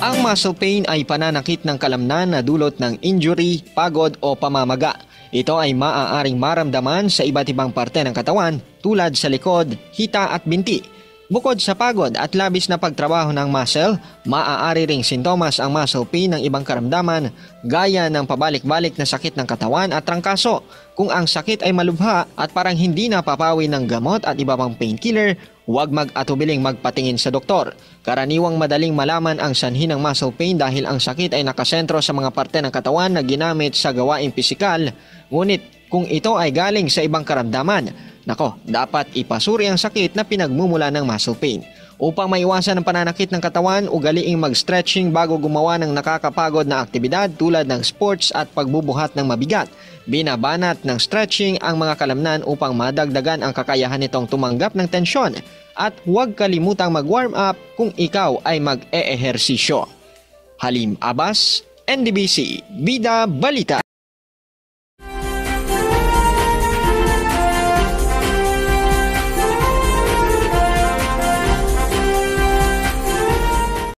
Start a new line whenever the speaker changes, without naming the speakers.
Ang muscle pain ay pananakit ng kalamnan na dulot ng injury, pagod o pamamaga. Ito ay maaaring maramdaman sa iba't ibang parte ng katawan tulad sa likod, hita at binti. Bukod sa pagod at labis na pagtrabaho ng muscle, maaari ring sintomas ang muscle pain ng ibang karamdaman gaya ng pabalik-balik na sakit ng katawan at trangkaso. Kung ang sakit ay malubha at parang hindi napapawi ng gamot at iba pang painkiller, huwag mag-atubiling magpatingin sa doktor. Karaniwang madaling malaman ang sanhi ng muscle pain dahil ang sakit ay nakasentro sa mga parte ng katawan na ginamit sa gawaing pisikal. Ngunit kung ito ay galing sa ibang karamdaman, dapat ipasuri ang sakit na pinagmumula ng muscle pain. Upang maiwasan ang pananakit ng katawan, ugaliing mag-stretching bago gumawa ng nakakapagod na aktibidad tulad ng sports at pagbubuhat ng mabigat. Binabanat ng stretching ang mga kalamnan upang madagdagan ang kakayahan nitong tumanggap ng tensyon. At huwag kalimutang mag-warm up kung ikaw ay mag-e-ehersisyo. Halim Abbas, NDBC, Bida Balita.